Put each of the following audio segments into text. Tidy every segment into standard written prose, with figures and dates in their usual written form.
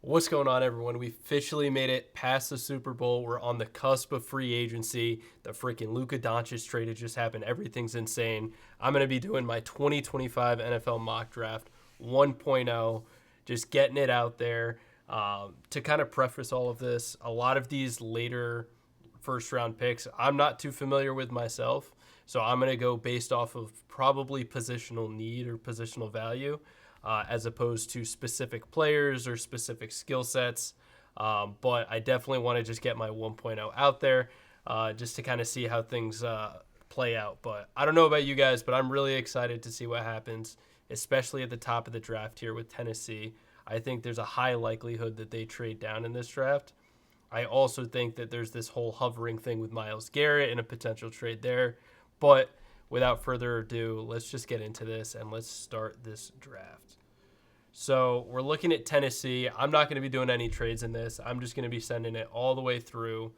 What's going on, everyone? We officially made it past the Super Bowl. We're on the cusp of free agency. The freaking Luka Doncic trade has just happened. Everything's insane. I'm going to be doing my 2025 NFL mock draft 1.0, just getting it out there. To kind of preface all of this, a lot of these later first round picks, I'm not too familiar with myself. So I'm going to go based off of probably positional need or positional value. As opposed to specific players or specific skill sets. But I definitely want to just get my 1.0 out there just to kind of see how things play out. But I don't know about you guys, but I'm really excited to see what happens, especially at the top of the draft here with Tennessee. I think there's a high likelihood that they trade down in this draft. I also think that there's this whole hovering thing with Myles Garrett and a potential trade there. But without further ado, let's just get into this and let's start this draft. So we're looking at Tennessee. I'm not going to be doing any trades in this. I'm just going to be sending it all the way through.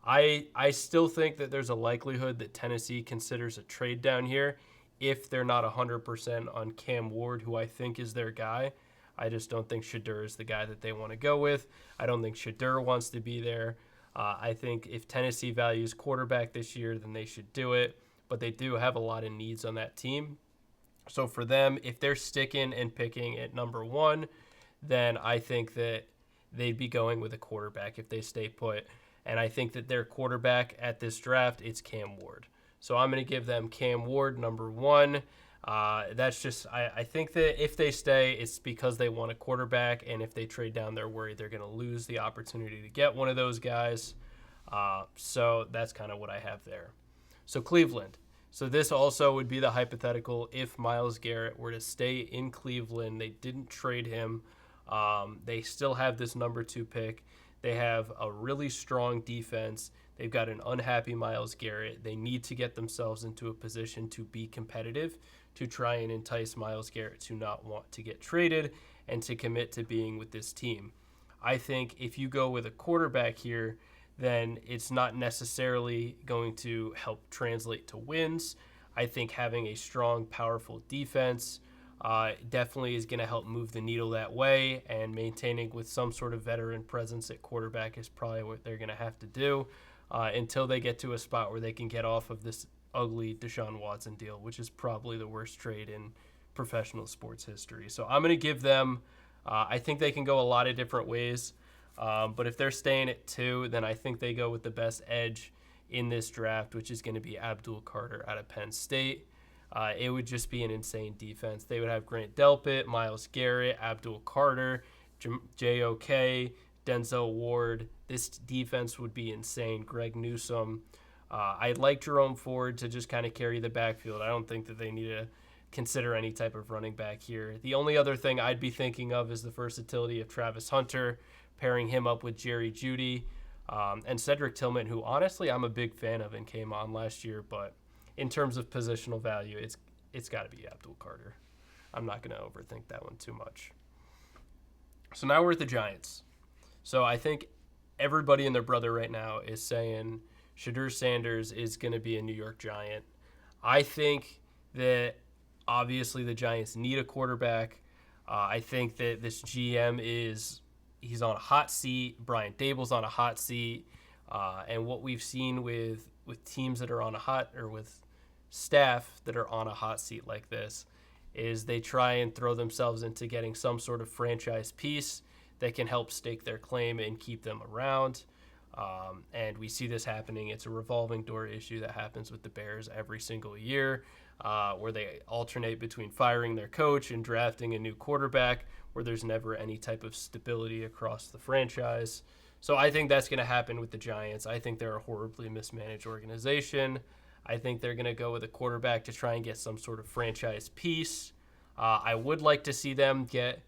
I still think that there's a likelihood that Tennessee considers a trade down here if they're not 100% on Cam Ward, who I think is their guy. I just don't think Shedeur is the guy that they want to go with. I don't think Shedeur wants to be there. I think if Tennessee values quarterback this year, then they should do it. But they do have a lot of needs on that team. So for them, if they're sticking and picking at number one, then I think that they'd be going with a quarterback if they stay put. And I think that their quarterback at this draft, it's Cam Ward. So I'm going to give them Cam Ward number one. That's just, I think that if they stay, it's because they want a quarterback. And if they trade down, they're worried they're going to lose the opportunity to get one of those guys. So that's kind of what I have there. So Cleveland. So this also would be the hypothetical if Myles Garrett were to stay in Cleveland. They didn't trade him. They still have this number 2 pick. They have a really strong defense. They've got an unhappy Myles Garrett. They need to get themselves into a position to be competitive, to try and entice Myles Garrett to not want to get traded and to commit to being with this team. I think if you go with a quarterback here, then it's not necessarily going to help translate to wins. I think having a strong, powerful defense definitely is going to help move the needle that way, and maintaining with some sort of veteran presence at quarterback is probably what they're going to have to do until they get to a spot where they can get off of this ugly Deshaun Watson deal, which is probably the worst trade in professional sports history. So I'm going to give them, I think they can go a lot of different ways. But if they're staying at 2, then I think they go with the best edge in this draft, which is going to be Abdul Carter out of Penn State. It would just be an insane defense. They would have Grant Delpit, Myles Garrett, Abdul Carter, JOK, Denzel Ward. This defense would be insane. Greg Newsome. I'd like Jerome Ford to just kind of carry the backfield. I don't think that they need to consider any type of running back here. The only other thing I'd be thinking of is the versatility of Travis Hunter, pairing him up with Jerry Jeudy and Cedric Tillman, who honestly I'm a big fan of and came on last year. But in terms of positional value, it's got to be Abdul Carter. I'm not going to overthink that one too much. So now we're at the Giants. So I think everybody and their brother right now is saying Shedeur Sanders is going to be a New York Giant. I think that obviously the Giants need a quarterback. I think that this GM he's on a hot seat. Brian Dable's on a hot seat. And what we've seen with teams that are on a hot, or with staff that are on a hot seat like this, is they try and throw themselves into getting some sort of franchise piece that can help stake their claim and keep them around. And we see this happening. It's a revolving door issue that happens with the Bears every single year, where they alternate between firing their coach and drafting a new quarterback, where there's never any type of stability across the franchise. So I think that's going to happen with the Giants. I think they're a horribly mismanaged organization. I think they're going to go with a quarterback to try and get some sort of franchise piece. I would like to see them get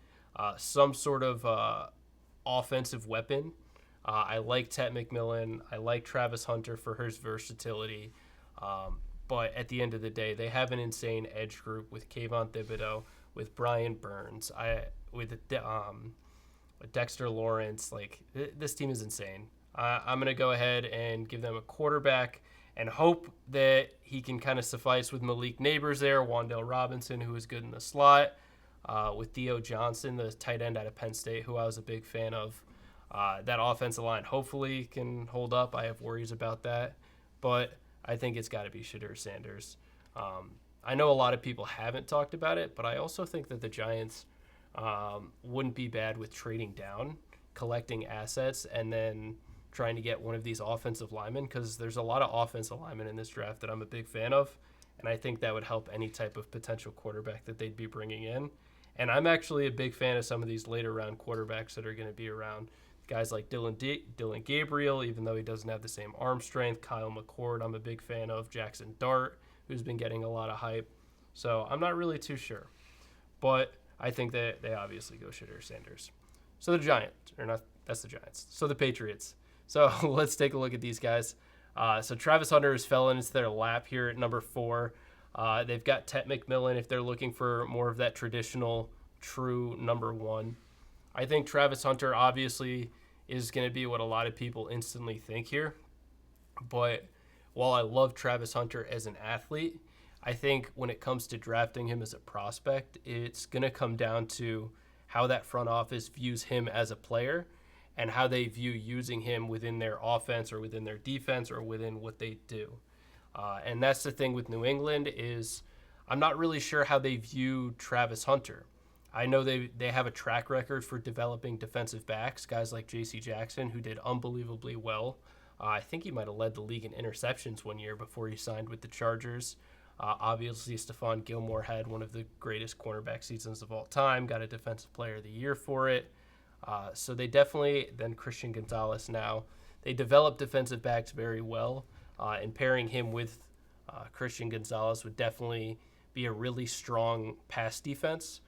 some sort of offensive weapon. I like Ted McMillan. I like Travis Hunter for his versatility. But at the end of the day, they have an insane edge group with Kayvon Thibodeau, with Brian Burns, with Dexter Lawrence. Like, this team is insane. I'm going to go ahead and give them a quarterback and hope that he can kind of suffice with Malik Neighbors there, Wan'Dale Robinson, who is good in the slot. with Theo Johnson, the tight end out of Penn State, who I was a big fan of. That offensive line hopefully can hold up. I have worries about that, but I think it's got to be Shadur Sanders. I know a lot of people haven't talked about it, but I also think that the Giants wouldn't be bad with trading down, collecting assets, and then trying to get one of these offensive linemen, because there's a lot of offensive linemen in this draft that I'm a big fan of, and I think that would help any type of potential quarterback that they'd be bringing in. And I'm actually a big fan of some of these later round quarterbacks that are going to be around. Guys like Dylan Gabriel, even though he doesn't have the same arm strength. Kyle McCord, I'm a big fan of. Jackson Dart, who's been getting a lot of hype. So I'm not really too sure. But I think that they obviously go Shadur Sanders. So the Giants, or not, that's the Giants. So the Patriots. So let's take a look at these guys. So Travis Hunter has fell into their lap here at number 4. They've got Tet McMillan if they're looking for more of that traditional, true number 1. I think Travis Hunter obviously is going to be what a lot of people instantly think here. But while I love Travis Hunter as an athlete, I think when it comes to drafting him as a prospect, it's going to come down to how that front office views him as a player and how they view using him within their offense or within their defense or within what they do. And that's the thing with New England is I'm not really sure how they view Travis Hunter. I know they have a track record for developing defensive backs, guys like J.C. Jackson, who did unbelievably well. I think he might have led the league in interceptions one year before he signed with the Chargers. Obviously, Stephon Gilmore had one of the greatest cornerback seasons of all time, got a Defensive Player of the Year for it. So they definitely, then Christian Gonzalez now, they developed defensive backs very well, and pairing him with Christian Gonzalez would definitely be a really strong pass defense.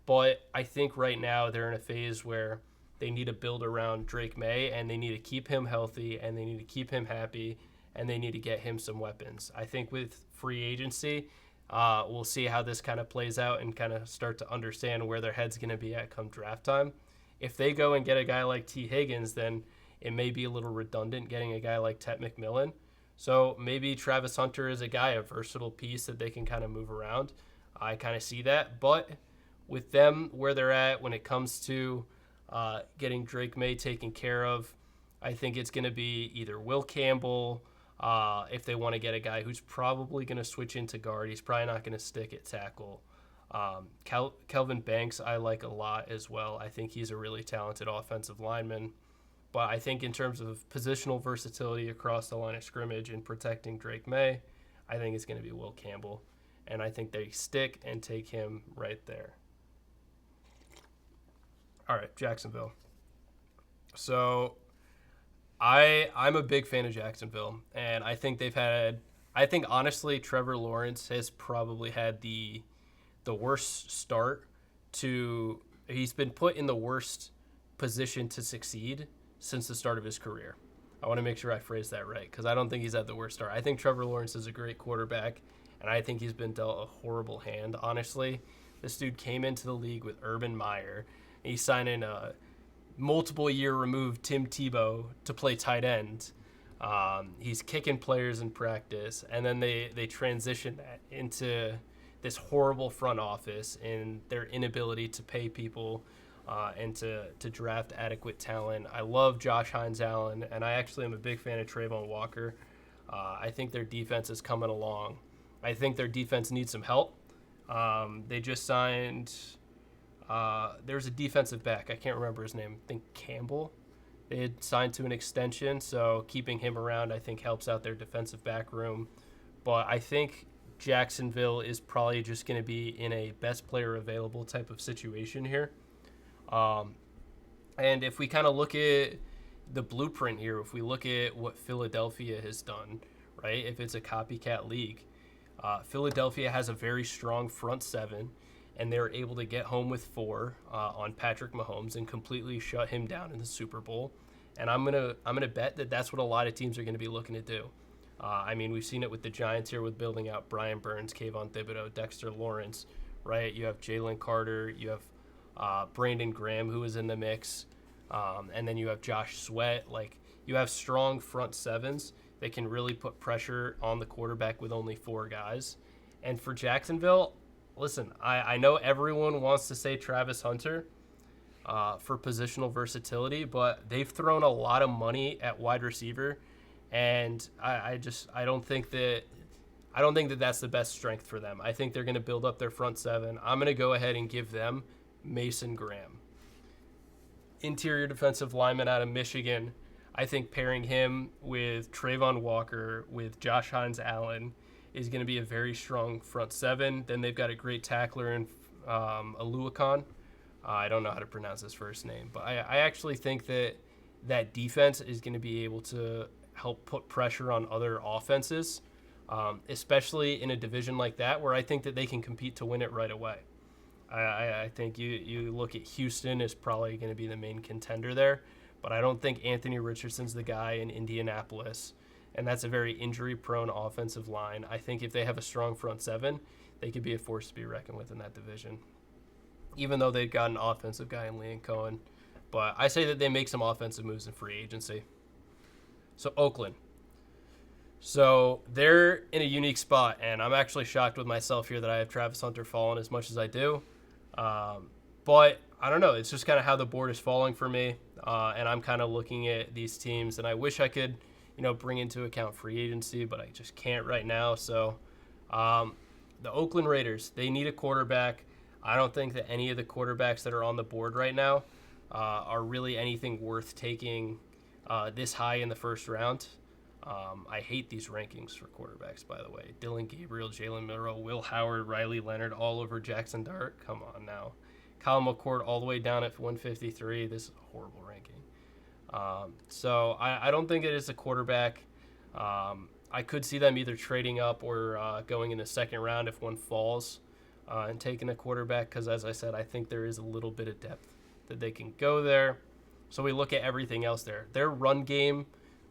But I think right now they're in a phase where they need to build around Drake May, and they need to keep him healthy, and they need to keep him happy, and they need to get him some weapons. I think with free agency, we'll see how this kind of plays out and kind of start to understand where their head's going to be at come draft time. If they go and get a guy like T. Higgins, then it may be a little redundant getting a guy like Tet McMillan. So maybe Travis Hunter is a guy, a versatile piece that they can kind of move around. I kind of see that. But with them where they're at when it comes to getting Drake May taken care of, I think it's going to be either Will Campbell, if they want to get a guy who's probably going to switch into guard. He's probably not going to stick at tackle. Kelvin Banks I like a lot as well. I think he's a really talented offensive lineman. But I think in terms of positional versatility across the line of scrimmage and protecting Drake May, I think it's going to be Will Campbell. And I think they stick and take him right there. All right, Jacksonville. So I'm a big fan of Jacksonville, and I think honestly Trevor Lawrence has probably had the worst start to, he's been put in the worst position to succeed since the start of his career. I want to make sure I phrase that right, because I don't think he's had the worst start. I think Trevor Lawrence is a great quarterback, and I think he's been dealt a horrible hand, honestly. This dude came into the league with Urban Meyer. He signed in a multiple-year removed Tim Tebow to play tight end. He's kicking players in practice, and then they transition that into this horrible front office and their inability to pay people and to draft adequate talent. I love Josh Hines-Allen, and I actually am a big fan of Trayvon Walker. I think their defense is coming along. I think their defense needs some help. They just signed... there's a defensive back. I can't remember his name. I think Campbell. They had signed to an extension, so keeping him around, I think, helps out their defensive back room. But I think Jacksonville is probably just going to be in a best player available type of situation here. And if we kind of look at the blueprint here, if we look at what Philadelphia has done, right, if it's a copycat league, Philadelphia has a very strong front seven, and they were able to get home with 4 on Patrick Mahomes and completely shut him down in the Super Bowl. And I'm gonna bet that that's what a lot of teams are going to be looking to do. I mean, we've seen it with the Giants here with building out Brian Burns, Kayvon Thibodeau, Dexter Lawrence, right? You have Jalen Carter, you have Brandon Graham, who is in the mix, and then you have Josh Sweat. Like, you have strong front sevens that can really put pressure on the quarterback with only 4 guys. And for Jacksonville, listen, I know everyone wants to say Travis Hunter for positional versatility, but they've thrown a lot of money at wide receiver, and I don't think that that's the best strength for them. I think they're going to build up their front seven. I'm going to go ahead and give them Mason Graham. Interior defensive lineman out of Michigan. I think pairing him with Trayvon Walker, with Josh Hines-Allen, is going to be a very strong front seven. Then they've got a great tackler in Aluakon. I don't know how to pronounce his first name, but I actually think that defense is going to be able to help put pressure on other offenses, especially in a division like that where I think that they can compete to win it right away. I think you look at Houston is probably going to be the main contender there, but I don't think Anthony Richardson's the guy in Indianapolis, and that's a very injury-prone offensive line. I think if they have a strong front seven, they could be a force to be reckoned with in that division, even though they've got an offensive guy in Liam Cohen. But I say that they make some offensive moves in free agency. So Oakland. So they're in a unique spot, and I'm actually shocked with myself here that I have Travis Hunter falling as much as I do. But I don't know. It's just kind of how the board is falling for me, and I'm kind of looking at these teams, and I wish I could, bring into account free agency, but I just can't right now. So the Oakland Raiders, they need a quarterback. I don't think that any of the quarterbacks that are on the board right now are really anything worth taking this high in the first round. I hate these rankings for quarterbacks, by the way. Dylan Gabriel, Jalen Milroe, Will Howard, Riley Leonard, all over Jackson Dart. Come on now. Kyle McCord all the way down at 153. This is a horrible ranking. So I don't think it is a quarterback. I could see them either trading up or going in the second round if one falls and taking a quarterback because, as I said, I think there is a little bit of depth that they can go there. So we look at everything else there. Their run game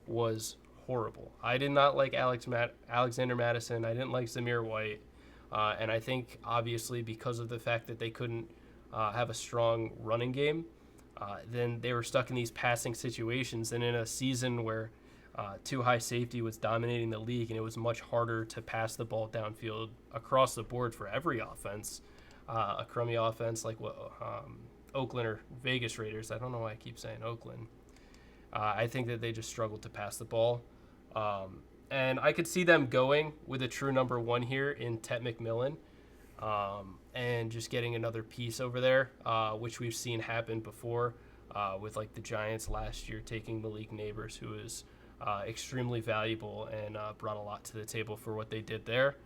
was horrible. I did not like Alexander Madison. I didn't like Zamir White. And I think, obviously, because of the fact that they couldn't have a strong running game, then they were stuck in these passing situations. And in a season where too high safety was dominating the league and it was much harder to pass the ball downfield across the board for every offense, a crummy offense like Oakland or Vegas Raiders. I don't know why I keep saying Oakland. I think that they just struggled to pass the ball. And I could see them going with a true number one here in Tet McMillan and just getting another piece over there, which we've seen happen before with like the Giants last year taking Malik Neighbors, who is extremely valuable and brought a lot to the table for what they did there.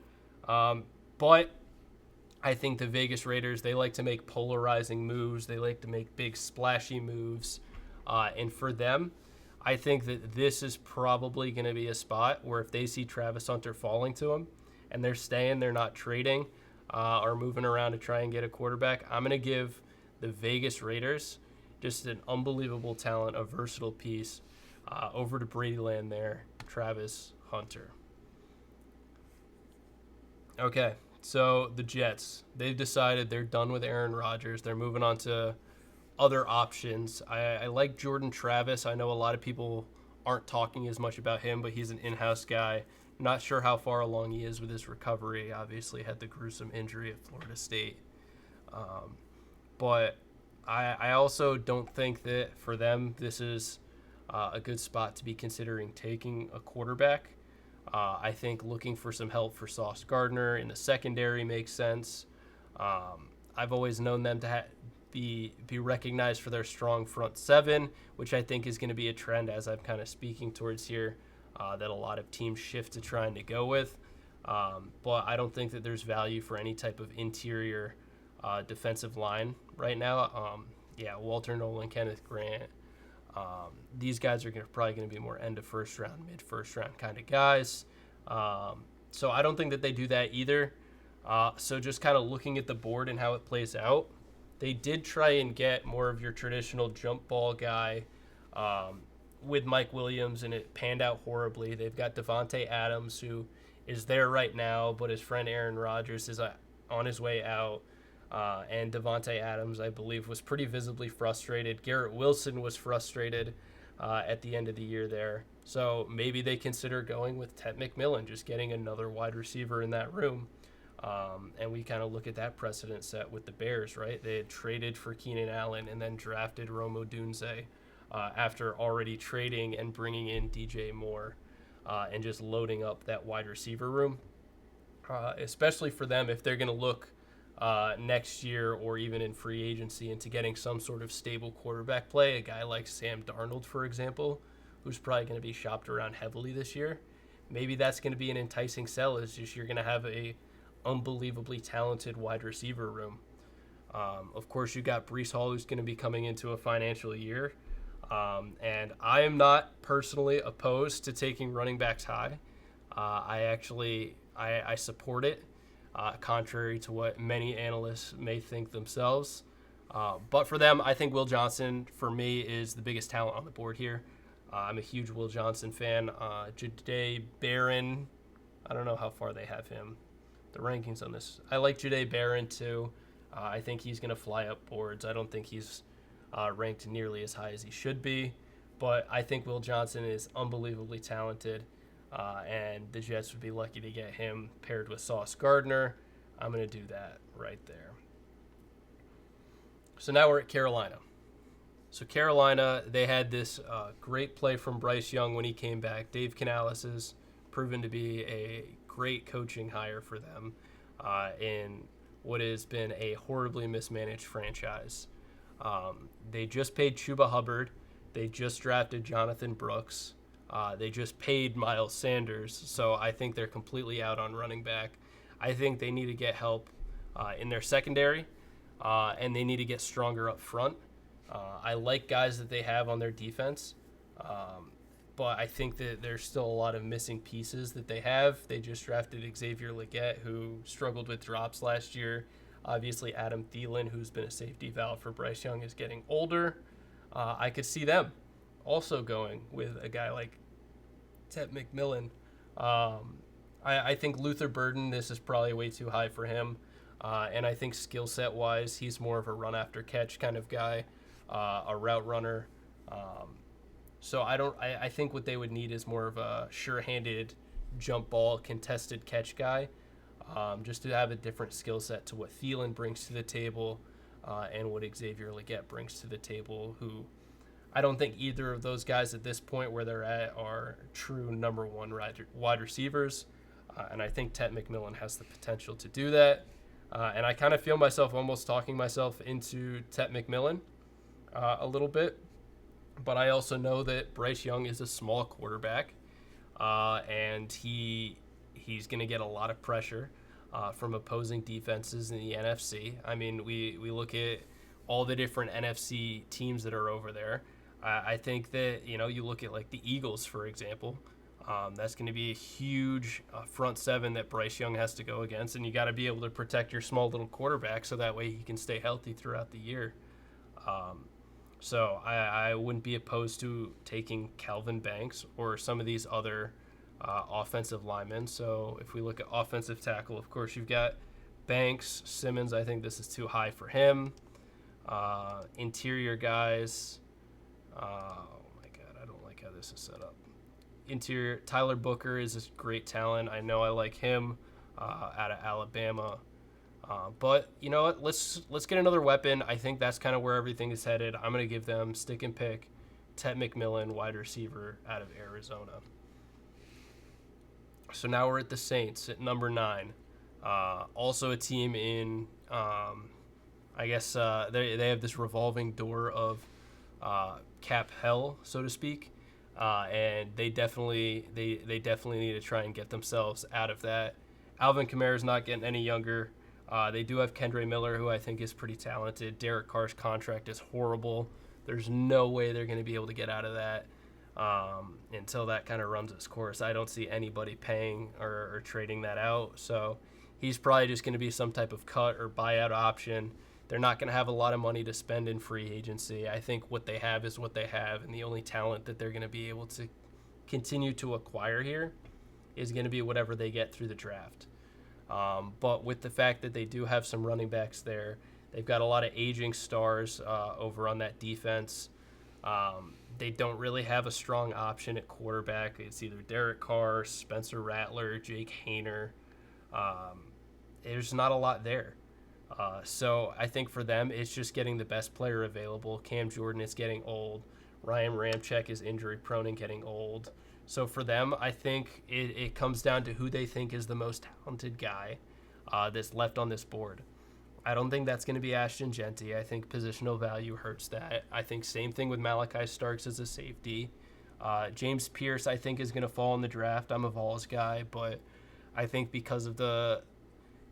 But I think the Vegas Raiders, they like to make polarizing moves. They like to make big splashy moves. And for them, I think that this is probably going to be a spot where if they see Travis Hunter falling to them and they're staying, they're not trading or moving around to try and get a quarterback, I'm going to give the Vegas Raiders just an unbelievable talent, a versatile piece over to Brady Land there, Travis Hunter. Okay, so the Jets, they've decided they're done with Aaron Rodgers. They're moving on to other options. I like Jordan Travis. I know a lot of people aren't talking as much about him, but he's an in-house guy. Not sure how far along he is with his recovery. Obviously had the gruesome injury at Florida State. But I also don't think that for them this is a good spot to be considering taking a quarterback. I think looking for some help for Sauce Gardner in the secondary makes sense. I've always known them to be recognized for their strong front seven, which I think is going to be a trend as I'm kind of speaking towards here, that a lot of teams shift to trying to go with. But I don't think that there's value for any type of interior defensive line right now. Walter Nolan, Kenneth Grant, these guys are probably going to be more end of first round, mid first round kind of guys. So I don't think that they do that either. So just kind of looking at the board and how it plays out, they did try and get more of your traditional jump ball guy with Mike Williams, and it panned out horribly. They've got Devontae Adams, who is there right now, but his friend Aaron Rodgers is on his way out. And Devontae Adams, I believe, was pretty visibly frustrated. Garrett Wilson was frustrated at the end of the year there. So maybe they consider going with Tet McMillan, just getting another wide receiver in that room. And we kind of look at that precedent set with the Bears, right? They had traded for Keenan Allen and then drafted Rome Odunze after already trading and bringing in DJ Moore and just loading up that wide receiver room. Especially for them, if they're going to look next year or even in free agency into getting some sort of stable quarterback play, a guy like Sam Darnold, for example, who's probably going to be shopped around heavily this year, maybe that's going to be an enticing sell. Is just you're going to have a unbelievably talented wide receiver room. Of course, you got Breece Hall, who's going to be coming into a financial year. And I am not personally opposed to taking running backs high. I support it, contrary to what many analysts may think themselves. But for them, I think Will Johnson, for me, is the biggest talent on the board here. I'm a huge Will Johnson fan. Jahdae Barron, I don't know how far they have him. The rankings on this. I like Jahdae Barron, too. I think he's going to fly up boards. I don't think he's ranked nearly as high as he should be. But I think Will Johnson is unbelievably talented. And the Jets would be lucky to get him paired with Sauce Gardner. I'm going to do that right there. So now we're at Carolina. So Carolina, they had this great play from Bryce Young when he came back. Dave Canales has proven to be a great coaching hire for them in what has been a horribly mismanaged franchise. They just paid Chuba Hubbard. They just drafted Jonathan Brooks. They just paid Miles Sanders. So I think they're completely out on running back. I think they need to get help in their secondary, and they need to get stronger up front. I like guys that they have on their defense, but I think that there's still a lot of missing pieces that they have. They just drafted Xavier Legette, who struggled with drops last year. Obviously, Adam Thielen, who's been a safety valve for Bryce Young, is getting older. I could see them also going with a guy like Ted McMillan. I think Luther Burden, this is probably way too high for him. And I think skill set wise, he's more of a run after catch kind of guy, a route runner. So I think what they would need is more of a sure-handed jump ball contested catch guy, just to have a different skill set to what Thielen brings to the table and what Xavier Legette brings to the table, who I don't think either of those guys at this point where they're at are true number one wide receivers. And I think Ted McMillan has the potential to do that. And I kind of feel myself almost talking myself into Ted McMillan a little bit. But I also know that Bryce Young is a small quarterback, and he's going to get a lot of pressure from opposing defenses in the NFC. I mean, we look at all the different NFC teams that are over there. I think that, you look at like the Eagles, for example. That's going to be a huge front seven that Bryce Young has to go against, and you got to be able to protect your small little quarterback so that way he can stay healthy throughout the year. So I wouldn't be opposed to taking Calvin Banks or some of these other offensive linemen. So if we look at offensive tackle, of course, you've got Banks, Simmons. I think this is too high for him. Interior guys. Oh, my God. I don't like how this is set up. Interior, Tyler Booker is a great talent. I know I like him out of Alabama. But you know what? Let's get another weapon. I think that's kind of where everything is headed. I'm going to give them stick and pick Ted McMillan, wide receiver out of Arizona. So now we're at the Saints at number 9. Also a team in, I guess they have this revolving door of cap hell, so to speak. And they definitely need to try and get themselves out of that. Alvin Kamara's not getting any younger. They do have Kendre Miller, who I think is pretty talented. Derek Carr's contract is horrible. There's no way they're going to be able to get out of that until that kind of runs its course. I don't see anybody paying or trading that out. So he's probably just going to be some type of cut or buyout option. They're not going to have a lot of money to spend in free agency. I think what they have is what they have, and the only talent that they're going to be able to continue to acquire here is going to be whatever they get through the draft. But with the fact that they do have some running backs there, they've got a lot of aging stars over on that defense. They don't really have a strong option at quarterback. It's either Derek Carr, Spencer Rattler, Jake Haener. there's not a lot there. So I think for them, it's just getting the best player available. Cam Jordan is getting old. Ryan Ramczyk is injury prone and getting old. So for them, I think it comes down to who they think is the most talented guy that's left on this board. I don't think that's going to be Ashton Genty. I think positional value hurts that. I think same thing with Malachi Starks as a safety. James Pierce, I think, is going to fall in the draft. I'm a Vols guy, but I think because of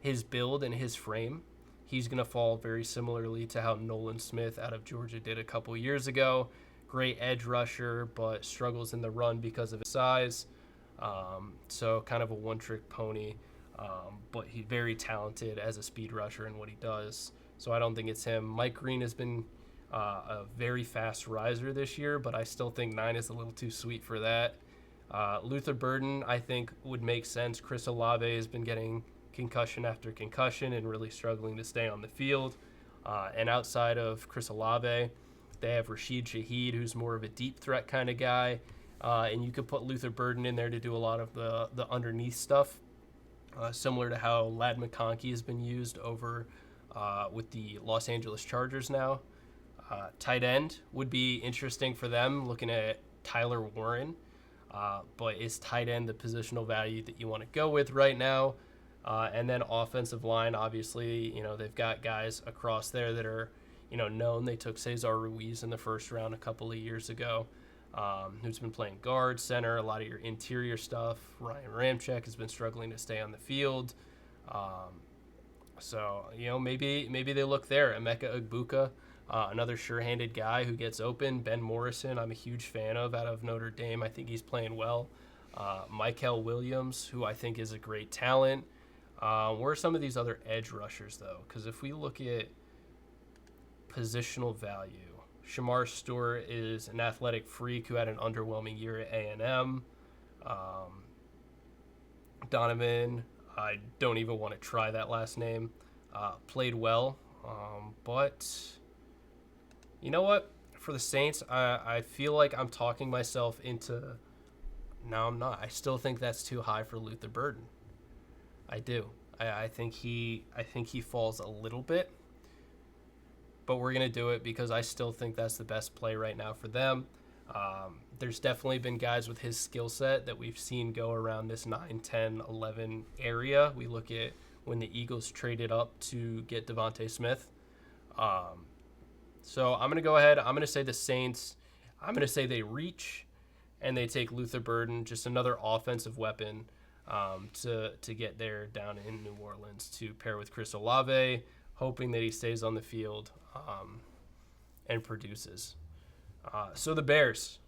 his build and his frame, he's going to fall very similarly to how Nolan Smith out of Georgia did a couple years ago. Great edge rusher, but struggles in the run because of his size. So kind of a one-trick pony. But he's very talented as a speed rusher in what he does. So I don't think it's him. Mike Green has been a very fast riser this year, but I still think 9 is a little too sweet for that. Luther Burden, I think, would make sense. Chris Olave has been getting concussion after concussion and really struggling to stay on the field. And outside of Chris Olave, they have Rashid Shaheed, who's more of a deep threat kind of guy. And you could put Luther Burden in there to do a lot of the underneath stuff. Similar to how Ladd McConkey has been used over with the Los Angeles Chargers now. Tight end would be interesting for them, looking at Tyler Warren. But is tight end the positional value that you want to go with right now? And then offensive line, obviously, they've got guys across there that are, known. They took Cesar Ruiz in the first round a couple of years ago. Who's been playing guard, center, a lot of your interior stuff. Ryan Ramczyk has been struggling to stay on the field. So maybe they look there. Emeka Egbuka, another sure-handed guy who gets open. Ben Morrison, I'm a huge fan of out of Notre Dame. I think he's playing well. Michael Williams, who I think is a great talent. Where are some of these other edge rushers, though? Because if we look at positional value, Shamar Stewart is an athletic freak who had an underwhelming year at A&M. Donovan, I don't even want to try that last name, played well. But you know what? For the Saints, I feel like I'm talking myself into... No, I'm not. I still think that's too high for Luther Burden. I do. I think he falls a little bit. But we're going to do it because I still think that's the best play right now for them. There's definitely been guys with his skill set that we've seen go around this 9, 10, 11 area. We look at when the Eagles traded up to get Devontae Smith. So I'm going to go ahead. I'm going to say the Saints. I'm going to say they reach and they take Luther Burden, just another offensive weapon to get there down in New Orleans to pair with Chris Olave, hoping that he stays on the field and produces. So the Bears,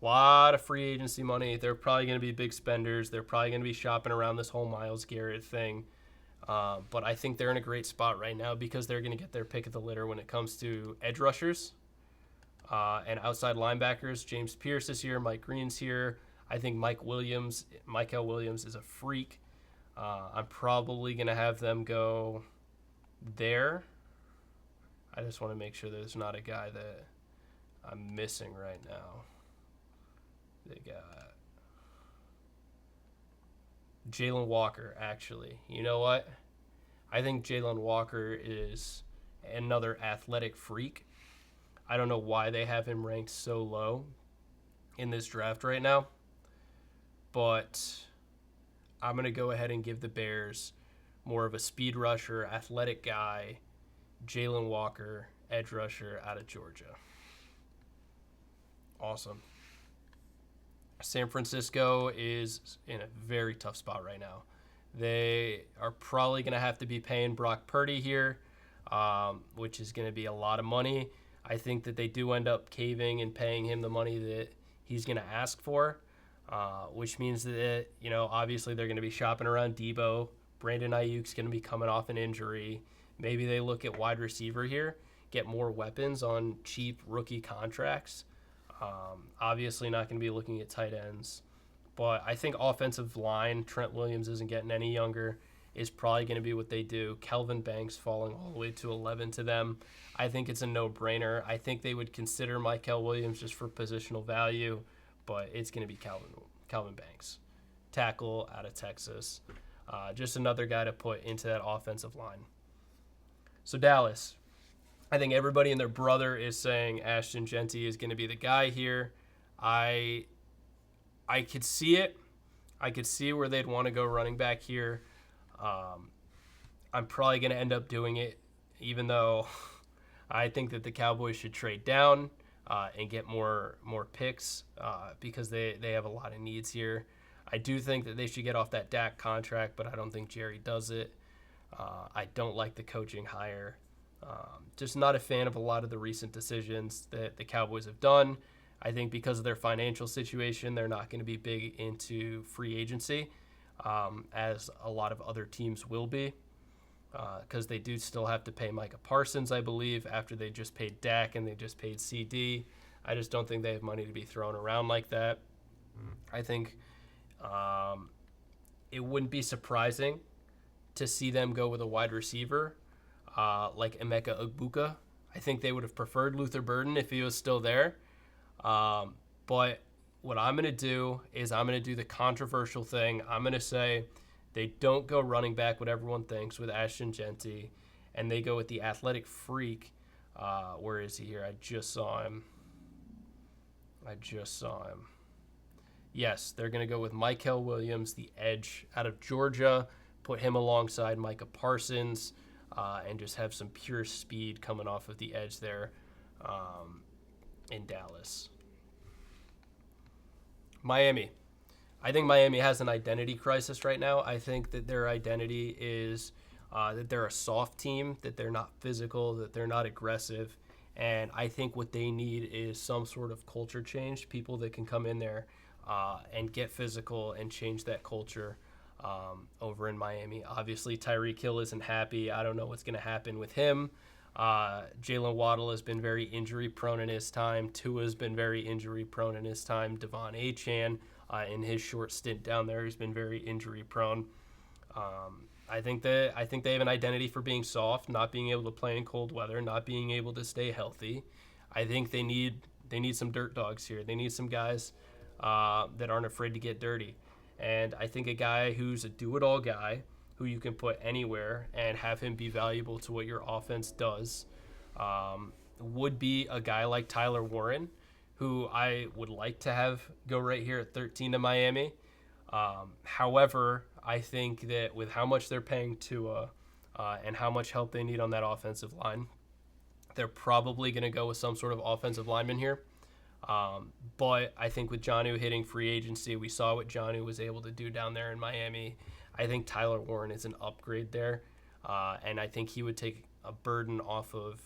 a lot of free agency money. They're probably going to be big spenders. They're probably going to be shopping around this whole Myles Garrett thing. But I think they're in a great spot right now because they're going to get their pick of the litter when it comes to edge rushers and outside linebackers. James Pierce is here. Mike Green's here. I think Michael Williams is a freak. I'm probably going to have them go there. I just want to make sure there's not a guy that I'm missing right now. They got Jalen Walker, actually. You know what? I think Jalen Walker is another athletic freak. I don't know why they have him ranked so low in this draft right now. But I'm going to go ahead and give the Bears more of a speed rusher, athletic guy, Jalen Walker, edge rusher out of Georgia. Awesome. San Francisco is in a very tough spot right now. They are probably going to have to be paying Brock Purdy here, which is going to be a lot of money. I think that they do end up caving and paying him the money that he's going to ask for, which means that, obviously they're going to be shopping around Debo. Brandon Ayuk's going to be coming off an injury. Maybe they look at wide receiver here, get more weapons on cheap rookie contracts. Obviously not going to be looking at tight ends. But I think offensive line, Trent Williams isn't getting any younger, is probably going to be what they do. Kelvin Banks falling all the way to 11 to them. I think it's a no-brainer. I think they would consider Michael Williams just for positional value, but it's going to be Calvin Banks. Tackle out of Texas. Just another guy to put into that offensive line. So Dallas, I think everybody and their brother is saying Ashton Jeanty is going to be the guy here. I could see it. I could see where they'd want to go running back here. I'm probably going to end up doing it, even though I think that the Cowboys should trade down and get more picks because they have a lot of needs here. I do think that they should get off that Dak contract, but I don't think Jerry does it. I don't like the coaching hire. Just not a fan of a lot of the recent decisions that the Cowboys have done. I think because of their financial situation, they're not going to be big into free agency, as a lot of other teams will be, because they do still have to pay Micah Parsons, I believe, after they just paid Dak and they just paid CD. I just don't think they have money to be thrown around like that. I think it wouldn't be surprising to see them go with a wide receiver like Emeka Egbuka. I think they would have preferred Luther Burden if he was still there. But what I'm going to do is I'm going to do the controversial thing. I'm going to say they don't go running back, what everyone thinks, with Ashton Jeanty, and they go with the athletic freak. Where is he here? I just saw him. Yes, they're going to go with Mykel Williams, the edge out of Georgia, put him alongside Micah Parsons, and just have some pure speed coming off of the edge there in Dallas. Miami. I think Miami has an identity crisis right now. I think that their identity is that they're a soft team, that they're not physical, that they're not aggressive. And I think what they need is some sort of culture change, people that can come in there and get physical and change that culture over in Miami. Obviously, Tyreek Hill isn't happy. I don't know what's going to happen with him. Jalen Waddle has been very injury-prone in his time. Tua's been very injury-prone in his time. Devon Achane, in his short stint down there, has been very injury-prone. I think they have an identity for being soft, not being able to play in cold weather, not being able to stay healthy. I think they need some dirt dogs here. They need some guys that aren't afraid to get dirty. And I think a guy who's a do-it-all guy, who you can put anywhere and have him be valuable to what your offense does, would be a guy like Tyler Warren, who I would like to have go right here at 13 to Miami. However, I think that with how much they're paying Tua and how much help they need on that offensive line, they're probably going to go with some sort of offensive lineman here. But I think with Jonnu hitting free agency, we saw what Jonnu was able to do down there in Miami. I think Tyler Warren is an upgrade there, and I think he would take a burden off of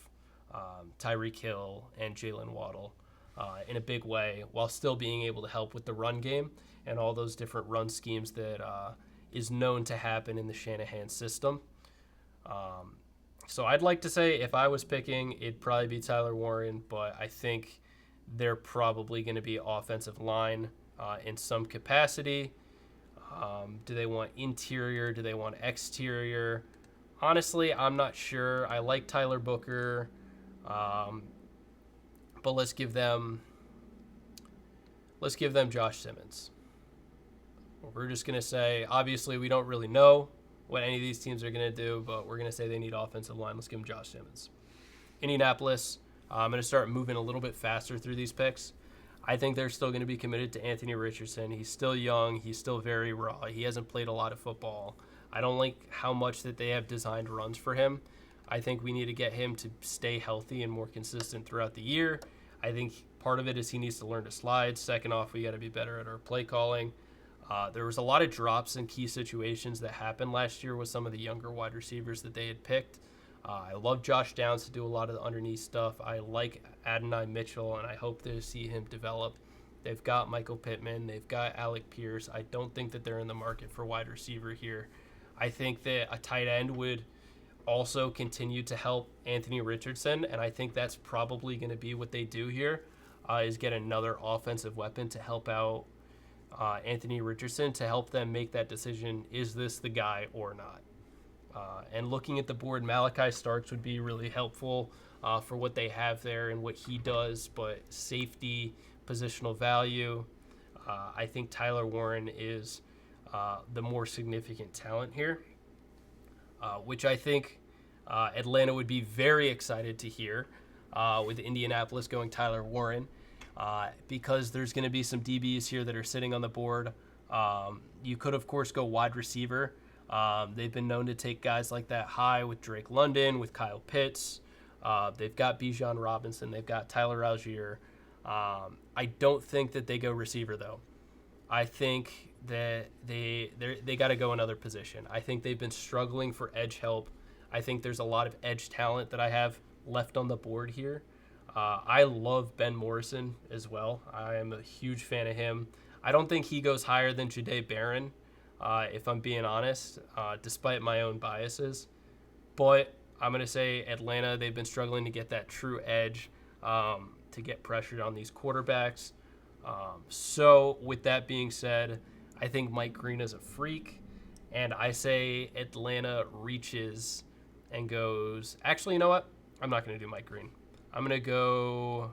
Tyreek Hill and Jalen Waddle in a big way, while still being able to help with the run game and all those different run schemes that is known to happen in the Shanahan system. So I'd like to say if I was picking, it'd probably be Tyler Warren, but I think they're probably going to be offensive line in some capacity. Do they want interior? Do they want exterior? Honestly, I'm not sure. I like Tyler Booker, but let's give them Josh Simmons. We're just going to say, obviously, we don't really know what any of these teams are going to do, but we're going to say they need offensive line. Let's give them Josh Simmons. Indianapolis, I'm going to start moving a little bit faster through these picks. I think they're still going to be committed to Anthony Richardson. He's still young. He's still very raw. He hasn't played a lot of football. I don't like how much that they have designed runs for him. I think we need to get him to stay healthy and more consistent throughout the year. I think part of it is he needs to learn to slide. Second off, we got to be better at our play calling. There was a lot of drops in key situations that happened last year with some of the younger wide receivers that they had picked. I love Josh Downs to do a lot of the underneath stuff. I like Adonai Mitchell, and I hope to see him develop. They've got Michael Pittman. They've got Alec Pierce. I don't think that they're in the market for wide receiver here. I think that a tight end would also continue to help Anthony Richardson, and I think that's probably going to be what they do here, is get another offensive weapon to help out Anthony Richardson, to help them make that decision, is this the guy or not? And looking at the board, Malachi Starks would be really helpful for what they have there and what he does, but safety, positional value, I think Tyler Warren is the more significant talent here, which I think Atlanta would be very excited to hear with Indianapolis going Tyler Warren, because there's going to be some DBs here that are sitting on the board. You could, of course, go wide receiver. They've been known to take guys like that high with Drake London, with Kyle Pitts. They've got Bijan Robinson. They've got Tyler Algier. I don't think that they go receiver, though. I think that they got to go another position. I think they've been struggling for edge help. I think there's a lot of edge talent that I have left on the board here. I love Ben Morrison as well. I am a huge fan of him. I don't think he goes higher than Jahdae Barron, if I'm being honest, despite my own biases. But I'm going to say Atlanta, they've been struggling to get that true edge, to get pressured on these quarterbacks. So with that being said, I think Mike Green is a freak, and I say Atlanta reaches and goes, actually, you know what? I'm not going to do Mike Green. I'm going to go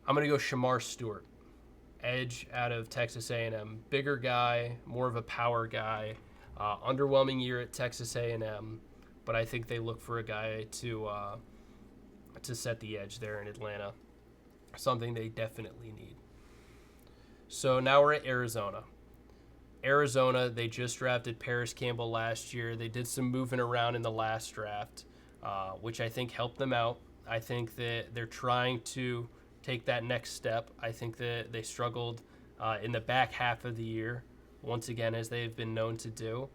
Shamar Stewart, edge out of Texas A&M. Bigger guy, more of a power guy. Underwhelming year at Texas A&M, but I think they look for a guy to set the edge there in Atlanta. Something they definitely need. So now we're at Arizona. Arizona, they just drafted Paris Campbell last year. They did some moving around in the last draft, which I think helped them out. I think that they're trying to take that next step. I think that they struggled in the back half of the year, once again, as they've been known to do.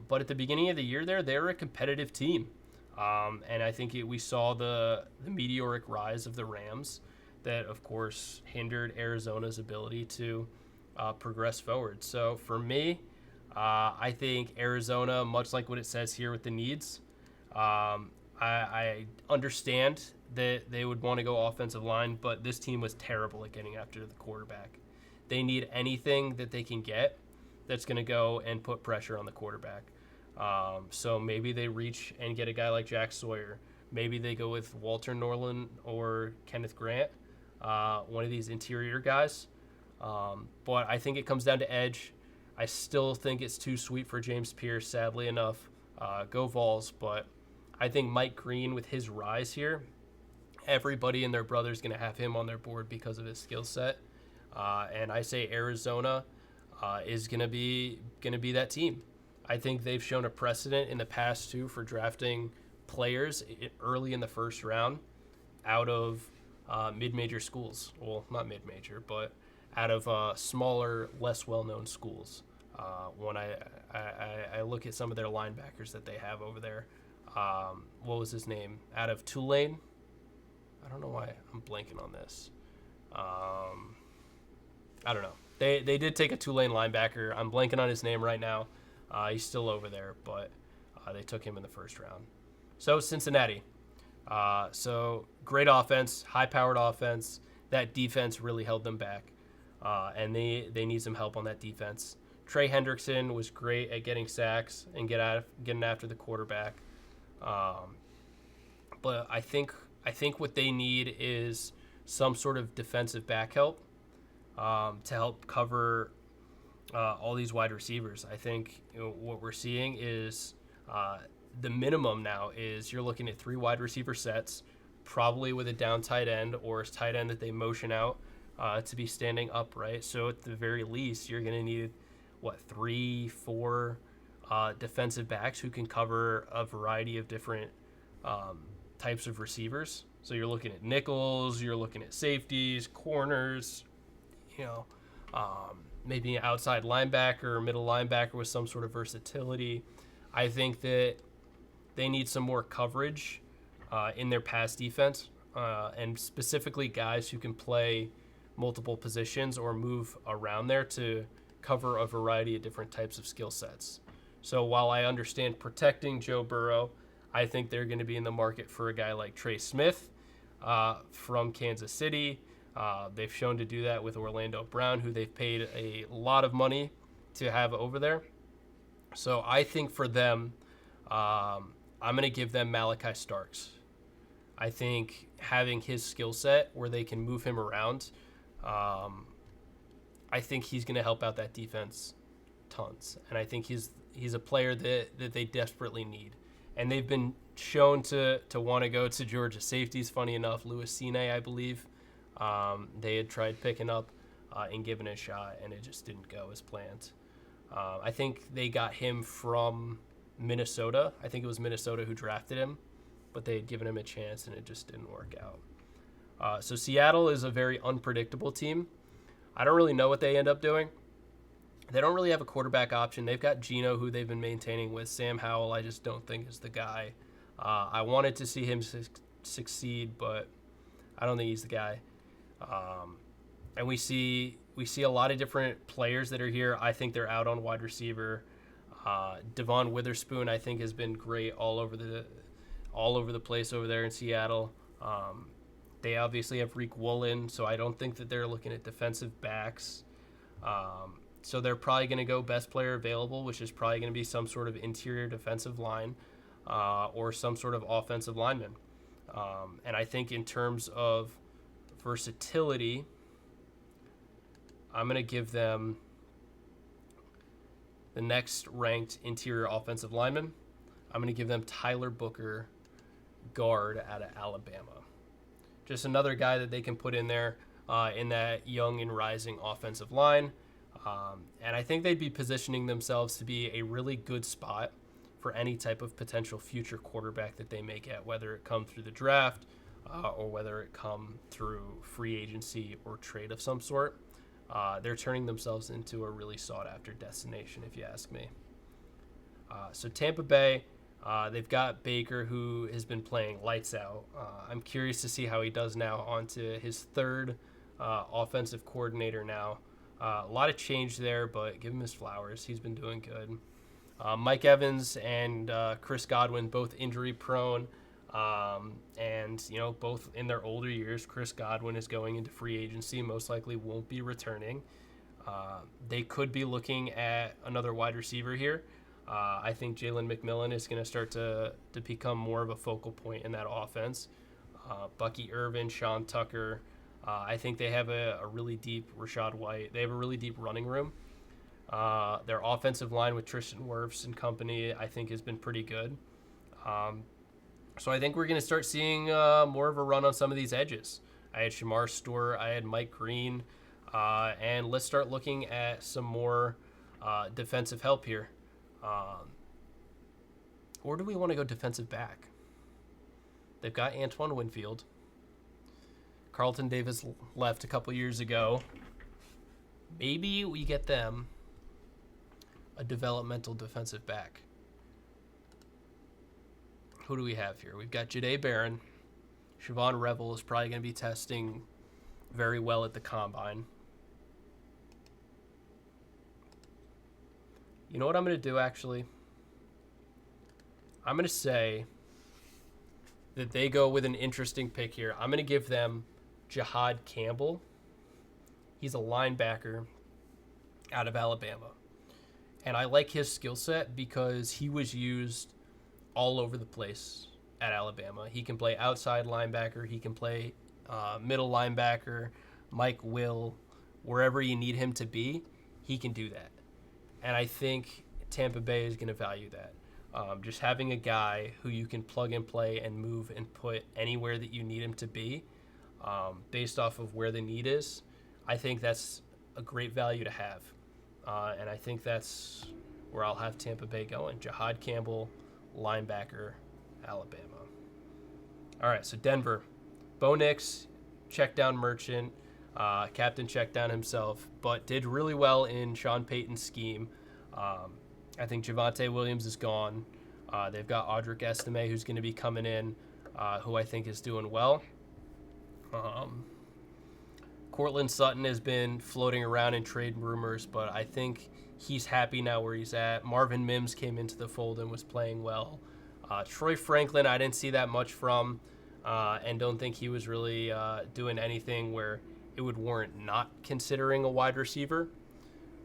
But at the beginning of the year they were a competitive team. And I think we saw the meteoric rise of the Rams that, of course, hindered Arizona's ability to progress forward. So for me, I think Arizona, much like what it says here with the needs, I understand that they would want to go offensive line, but this team was terrible at getting after the quarterback. They need anything that they can get that's going to go and put pressure on the quarterback. So maybe they reach and get a guy like Jack Sawyer. Maybe they go with Walter Norland or Kenneth Grant, one of these interior guys. But I think it comes down to edge. I still think it's too sweet for James Pierce, sadly enough. Go Vols, but I think Mike Green, with his rise here, everybody and their brother is going to have him on their board because of his skill set. And I say Arizona is going to be that team. I think they've shown a precedent in the past, too, for drafting players early in the first round out of mid-major schools. Well, not mid-major, but out of smaller, less well-known schools. When I look at some of their linebackers that they have over there, what was his name? Out of Tulane? I don't know why I'm blanking on this. I don't know. They did take a Tulane linebacker. I'm blanking on his name right now. He's still over there, but they took him in the first round. So Cincinnati. So great offense, high-powered offense. That defense really held them back, and they need some help on that defense. Trey Hendrickson was great at getting sacks and getting after the quarterback. But I think what they need is some sort of defensive back help to help cover all these wide receivers. I think what we're seeing is the minimum now is you're looking at 3 wide receiver sets, probably with a down tight end or a tight end that they motion out to be standing upright. So at the very least, you're going to need 3, 4 defensive backs who can cover a variety of different types of receivers. So you're looking at nickels, you're looking at safeties, corners, maybe an outside linebacker or middle linebacker with some sort of versatility. I think that they need some more coverage in their pass defense, and specifically guys who can play multiple positions or move around there to cover a variety of different types of skill sets. So while I understand protecting Joe Burrow, I think they're going to be in the market for a guy like Trey Smith from Kansas City. They've shown to do that with Orlando Brown, who they've paid a lot of money to have over there. So I think for them, I'm going to give them Malachi Starks. I think having his skill set where they can move him around, I think he's going to help out that defense tons. And I think he's a player that they desperately need. And they've been shown to want to go to Georgia safeties. Funny enough, Louis Cine, I believe, they had tried picking up and giving it a shot, and it just didn't go as planned. I think they got him from Minnesota. I think it was Minnesota who drafted him, but they had given him a chance, and it just didn't work out. So Seattle is a very unpredictable team. I don't really know what they end up doing. They don't really have a quarterback option. They've got Geno, who they've been maintaining with. Sam Howell, I just don't think is the guy. I wanted to see him succeed, but I don't think he's the guy. And we see a lot of different players that are here. I think they're out on wide receiver. Devon Witherspoon, I think, has been great all over the place over there in Seattle. They obviously have Reek Woolen, so I don't think that they're looking at defensive backs. So they're probably going to go best player available, which is probably going to be some sort of interior defensive line or some sort of offensive lineman. And I think in terms of versatility, I'm going to give them the next ranked interior offensive lineman. I'm going to give them Tyler Booker, guard out of Alabama. Just another guy that they can put in there in that young and rising offensive line. And I think they'd be positioning themselves to be a really good spot for any type of potential future quarterback that they may get, whether it come through the draft or whether it come through free agency or trade of some sort. They're turning themselves into a really sought-after destination, if you ask me. So Tampa Bay, they've got Baker, who has been playing lights out. I'm curious to see how he does now onto his third offensive coordinator now. A lot of change there, but give him his flowers. He's been doing good. Mike Evans and Chris Godwin, both injury-prone, and both in their older years. Chris Godwin is going into free agency, most likely won't be returning. They could be looking at another wide receiver here. I think Jalen McMillan is going to start to become more of a focal point in that offense. Bucky Irvin, Sean Tucker. I think they have a really deep Rashad White. They have a really deep running room. Their offensive line with Tristan Wirfs and company, I think, has been pretty good. So I think we're going to start seeing more of a run on some of these edges. I had Shamar Stewart. I had Mike Green. And let's start looking at some more defensive help here. Or do we want to go defensive back? They've got Antoine Winfield. Carlton Davis left a couple years ago. Maybe we get them a developmental defensive back. Who do we have here? We've got Jahdae Barron. Siobhan Revel is probably going to be testing very well at the combine. You know what I'm going to do, actually? I'm going to say that they go with an interesting pick here. I'm going to give them Jahad Campbell. He's a linebacker out of Alabama. And I like his skill set because he was used all over the place at Alabama. He can play outside linebacker. He can play middle linebacker, Mike Will, wherever you need him to be, he can do that. And I think Tampa Bay is going to value that. Just having a guy who you can plug and play and move and put anywhere that you need him to be based off of where the need is, I think that's a great value to have. And I think that's where I'll have Tampa Bay going. Jahad Campbell, linebacker, Alabama. All right, so Denver. Bo Nix, check down merchant, captain check down himself, but did really well in Sean Payton's scheme. I think Javonte Williams is gone. They've got Audric Estime, who's going to be coming in, who I think is doing well. Cortland Sutton has been floating around in trade rumors, but I think he's happy now where he's at. Marvin Mims came into the fold and was playing well. Troy Franklin, I didn't see that much from, and don't think he was really doing anything where it would warrant not considering a wide receiver.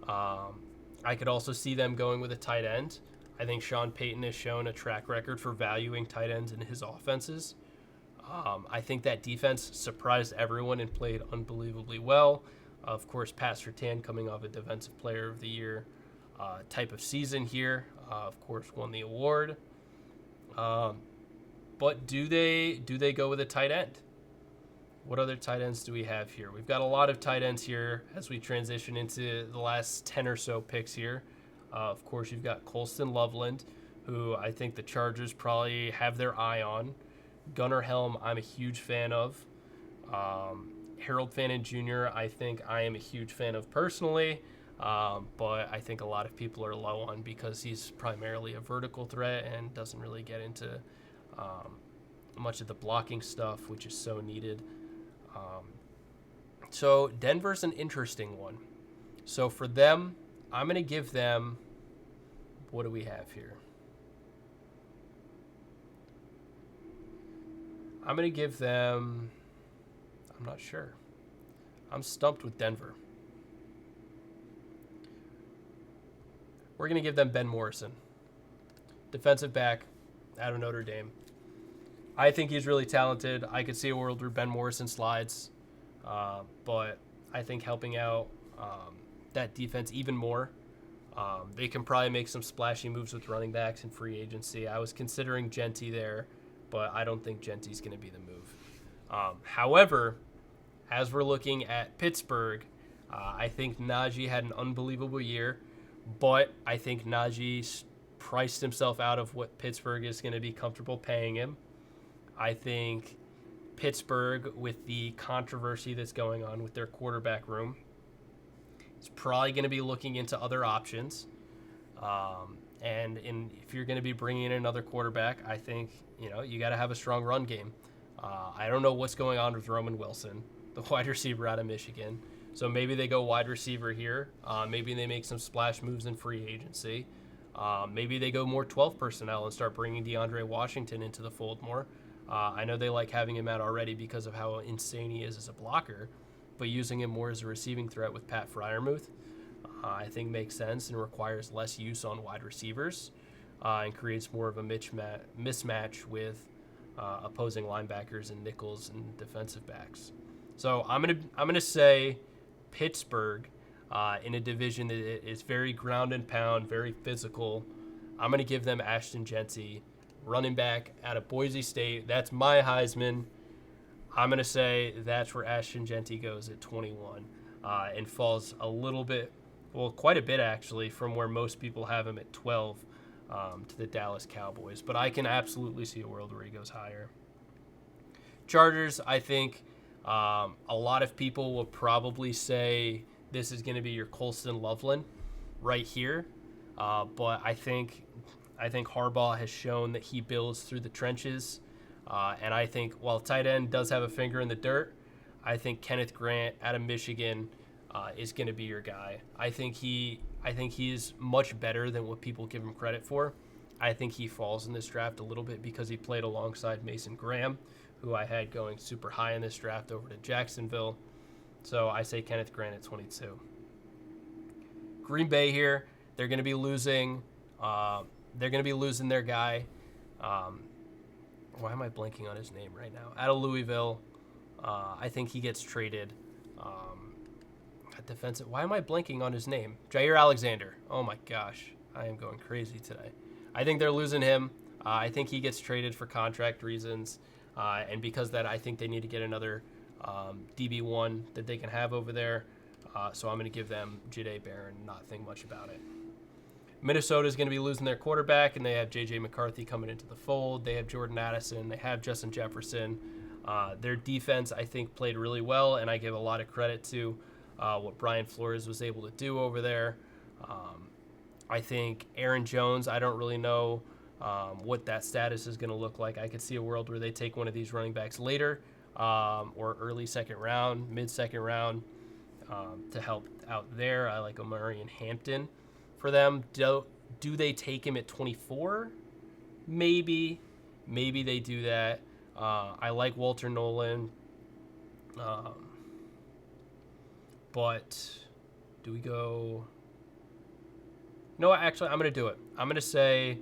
I could also see them going with a tight end. I think Sean Payton has shown a track record for valuing tight ends in his offenses. I think that defense surprised everyone and played unbelievably well. Of course, Pat Surtain coming off a Defensive Player of the Year type of season here. Of course, won the award. But do they go with a tight end? What other tight ends do we have here? We've got a lot of tight ends here as we transition into the last 10 or so picks here. Of course, you've got Colston Loveland, who I think the Chargers probably have their eye on. Gunnar Helm, I'm a huge fan of. Harold Fannin Jr., I think I am a huge fan of personally, but I think a lot of people are low on because he's primarily a vertical threat and doesn't really get into much of the blocking stuff, which is so needed. So Denver's an interesting one. So for them, I'm going to give them, what do we have here? I'm going to give them, I'm not sure. I'm stumped with Denver. We're going to give them Ben Morrison, defensive back out of Notre Dame. I think he's really talented. I could see a world where Ben Morrison slides, but I think helping out that defense even more. They can probably make some splashy moves with running backs in free agency. I was considering Genty there, but I don't think Genty's going to be the move. However, as we're looking at Pittsburgh, I think Najee had an unbelievable year, but I think Najee priced himself out of what Pittsburgh is going to be comfortable paying him. I think Pittsburgh, with the controversy that's going on with their quarterback room, is probably going to be looking into other options. And if you're going to be bringing in another quarterback, I think you got to have a strong run game. I don't know what's going on with Roman Wilson, the wide receiver out of Michigan. So maybe they go wide receiver here. Maybe they make some splash moves in free agency. Maybe they go more 12 personnel and start bringing DeAndre Washington into the fold more. I know they like having him out already because of how insane he is as a blocker, but using him more as a receiving threat with Pat Freiermuth, I think makes sense and requires less use on wide receivers and creates more of a mismatch with opposing linebackers and nickels and defensive backs. So I'm gonna say Pittsburgh in a division that is very ground and pound, very physical. I'm gonna give them Ashton Genty, running back out of Boise State. That's my Heisman. I'm going to say that's where Ashton Genty goes at 21 and falls a little bit, well, quite a bit actually, from where most people have him at 12 to the Dallas Cowboys. But I can absolutely see a world where he goes higher. Chargers, I think a lot of people will probably say this is going to be your Colston Loveland right here. But I think Harbaugh has shown that he builds through the trenches. And I think while tight end does have a finger in the dirt, I think Kenneth Grant out of Michigan is going to be your guy. I think he's much better than what people give him credit for. I think he falls in this draft a little bit because he played alongside Mason Graham, who I had going super high in this draft over to Jacksonville. So I say Kenneth Grant at 22. Green Bay here, they're going to be losing. They're going to be losing their guy. Why am I blanking on his name right now? Out of Louisville. I think he gets traded. Defensive. Why am I blanking on his name? Jair Alexander. Oh my gosh. I am going crazy today. I think they're losing him. I think he gets traded for contract reasons. And because that, I think they need to get another DB1 that they can have over there. So I'm going to give them Jahdae Barron and not think much about it. Minnesota is going to be losing their quarterback, and they have J.J. McCarthy coming into the fold. They have Jordan Addison. They have Justin Jefferson. Their defense, I think, played really well, and I give a lot of credit to what Brian Flores was able to do over there. I think Aaron Jones, I don't really know what that status is going to look like. I could see a world where they take one of these running backs later or early second round, mid-second round to help out there. I like Omarion Hampton for them. Do they take him at 24? Maybe they do that. I like Walter Nolan. But do we go? No, actually, I'm going to do it. I'm going to say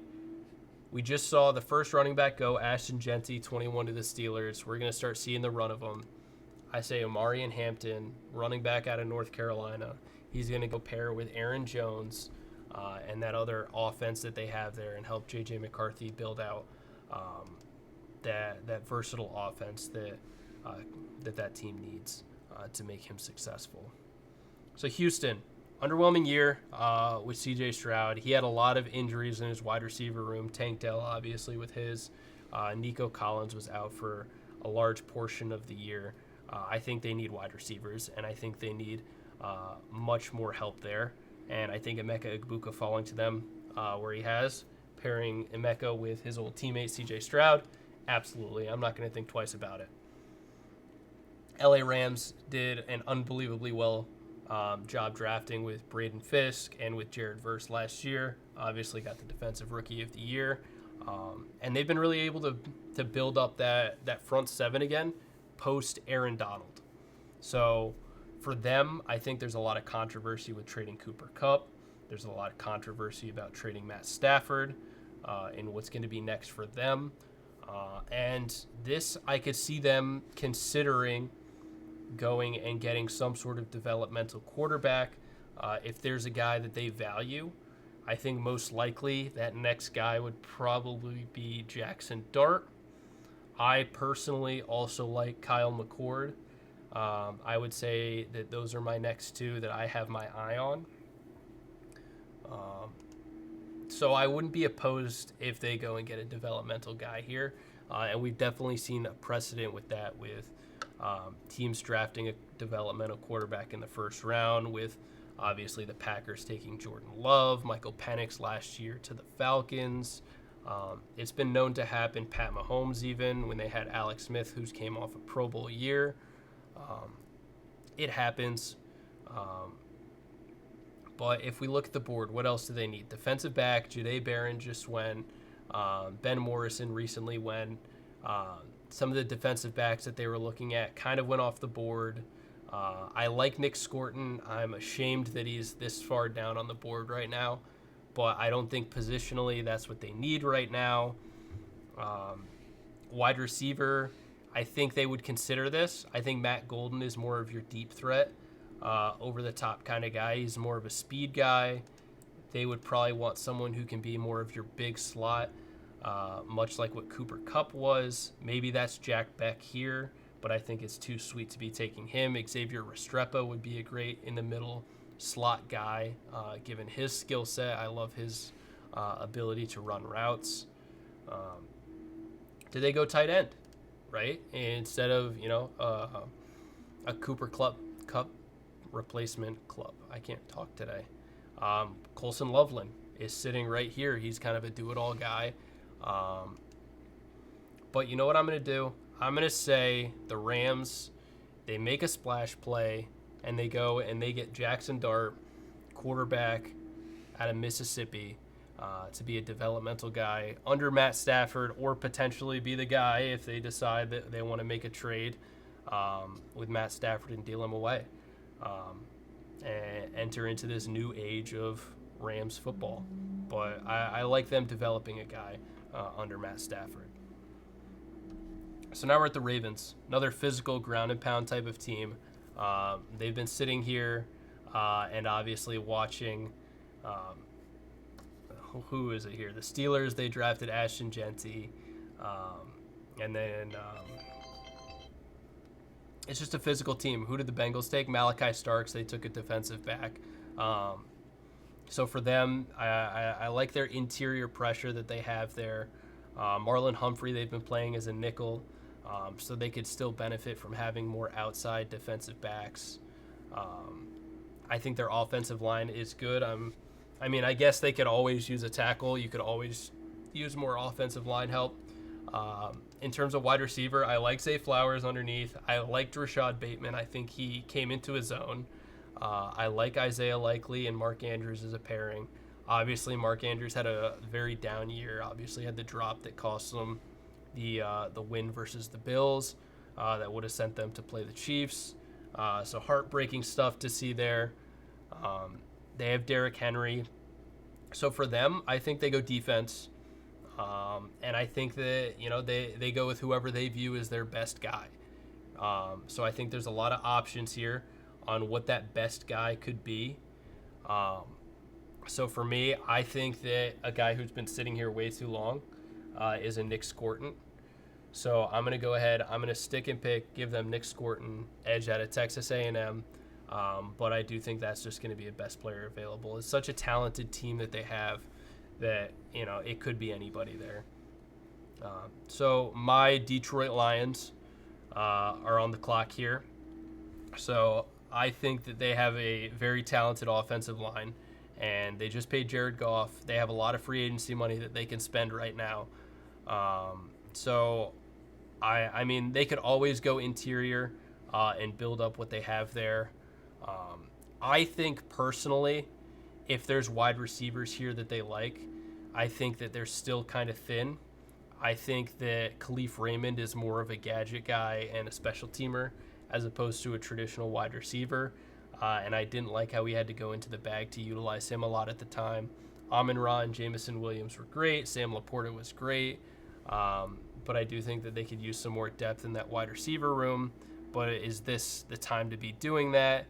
we just saw the first running back go, Ashton Genty, 21 to the Steelers. We're going to start seeing the run of them. I say Omarion Hampton, running back out of North Carolina. He's going to go pair with Aaron Jones and that other offense that they have there and help J.J. McCarthy build out that versatile offense that team needs to make him successful. So Houston, underwhelming year with C.J. Stroud. He had a lot of injuries in his wide receiver room. Tank Dell, obviously, with his. Nico Collins was out for a large portion of the year. I think they need wide receivers, and I think they need much more help there. And I think Emeka Egbuka falling to them where he has, pairing Emeka with his old teammate C.J. Stroud, absolutely. I'm not going to think twice about it. LA Rams did an unbelievably well job drafting with Braden Fisk and with Jared Verse last year. Obviously got the Defensive Rookie of the Year. And they've been really able to build up that front seven again post Aaron Donald. So for them, I think there's a lot of controversy with trading Cooper Kupp. There's a lot of controversy about trading Matt Stafford and what's going to be next for them. And this, I could see them considering going and getting some sort of developmental quarterback. If there's a guy that they value, I think most likely that next guy would probably be Jackson Dart. I personally also like Kyle McCord. I would say that those are my next two that I have my eye on. So I wouldn't be opposed if they go and get a developmental guy here. And we've definitely seen a precedent with that, with teams drafting a developmental quarterback in the first round, with obviously the Packers taking Jordan Love, Michael Penix last year to the Falcons. It's been known to happen. Pat Mahomes, even when they had Alex Smith, who came off a Pro Bowl year. It happens. But if we look at the board, what else do they need? Defensive back, Jahdae Barron just went. Ben Morrison recently went. Some of the defensive backs that they were looking at kind of went off the board. I like Nick Scorton. I'm ashamed that he's this far down on the board right now, but I don't think positionally that's what they need right now. Wide receiver, I think they would consider this. I think Matt Golden is more of your deep threat, over the top kind of guy. He's more of a speed guy. They would probably want someone who can be more of your big slot, much like what Cooper Kupp was. Maybe that's Jack Beck here, but I think it's too sweet to be taking him. Xavier Restrepo would be a great in-the-middle slot guy, given his skill set. I love his ability to run routes. Did they go tight end, right? Instead of, a Cooper Kupp replacement club. I can't talk today. Colson Loveland is sitting right here. He's kind of a do-it-all guy. But you know what I'm going to do? I'm going to say the Rams, they make a splash play, and they go and they get Jackson Dart, quarterback out of Mississippi, to be a developmental guy under Matt Stafford, or potentially be the guy if they decide that they want to make a trade with Matt Stafford and deal him away. And enter into this new age of Rams football. But I like them developing a guy under Matt Stafford. So now we're at the Ravens, another physical ground and pound type of team. They've been sitting here and obviously watching, who is it here? The Steelers, they drafted Ashton Genty. And then it's just a physical team. Who did the Bengals take? Malachi Starks. They took a defensive back. So for them, I like their interior pressure that they have there. Marlon Humphrey, they've been playing as a nickel, so they could still benefit from having more outside defensive backs. I think their offensive line is good. I guess they could always use a tackle. You could always use more offensive line help. In terms of wide receiver, I like Zay Flowers underneath. I liked Rashad Bateman. I think he came into his own. I like Isaiah Likely and Mark Andrews as a pairing. Obviously, Mark Andrews had a very down year. Obviously, had the drop that cost them the win versus the Bills. That would have sent them to play the Chiefs. So heartbreaking stuff to see there. They have Derrick Henry. So for them, I think they go defense. And I think that, they go with whoever they view as their best guy. So I think there's a lot of options here on what that best guy could be. Um, so for me, I think that a guy who's been sitting here way too long is a Nick Scorton. So I'm going to go ahead. I'm going to stick and pick, give them Nick Scorton, edge out of Texas A&M. But I do think that's just going to be a best player available. It's such a talented team that they have that, it could be anybody there. So my Detroit Lions are on the clock here. So I think that they have a very talented offensive line, and they just paid Jared Goff. They have a lot of free agency money that they can spend right now. So I mean, they could always go interior and build up what they have there. I think personally, if there's wide receivers here that they like, I think that they're still kind of thin. I think that Khalif Raymond is more of a gadget guy and a special teamer as opposed to a traditional wide receiver. And I didn't like how he had to go into the bag to utilize him a lot at the time. Amon-Ra and Jamison Williams were great. Sam Laporta was great. But I do think that they could use some more depth in that wide receiver room. But is this the time to be doing that?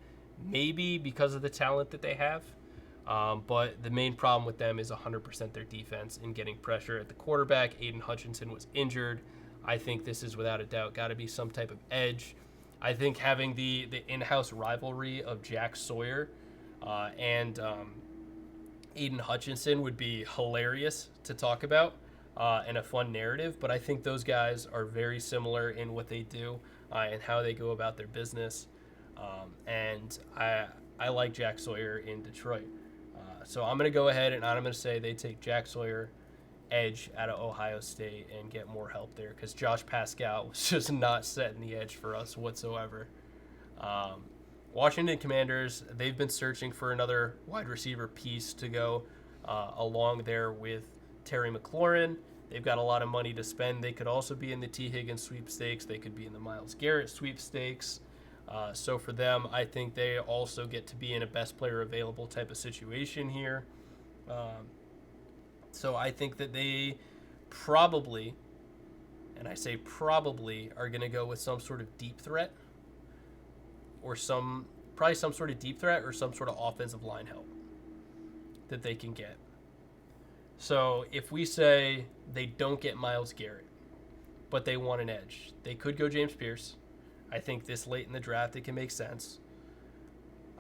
Maybe because of the talent that they have. But the main problem with them is 100% their defense and getting pressure at the quarterback. Aiden Hutchinson was injured. I think this is without a doubt got to be some type of edge. I think having the in-house rivalry of Jack Sawyer and Aiden Hutchinson would be hilarious to talk about and a fun narrative. But I think those guys are very similar in what they do and how they go about their business. And I like Jack Sawyer in Detroit. So I'm going to go ahead and I'm going to say they take Jack Sawyer, edge out of Ohio State, and get more help there because Josh Pascal was just not setting the edge for us whatsoever. Washington Commanders, they've been searching for another wide receiver piece to go along there with Terry McLaurin. They've got a lot of money to spend. They could also be in the T. Higgins sweepstakes. They could be in the Myles Garrett sweepstakes. So for them, I think they also get to be in a best player available type of situation here. So I think that they probably, and I say probably, are going to go with some sort of deep threat or probably some sort of deep threat or some sort of offensive line help that they can get. So if we say they don't get Myles Garrett, but they want an edge, they could go James Pierce. I think this late in the draft, it can make sense.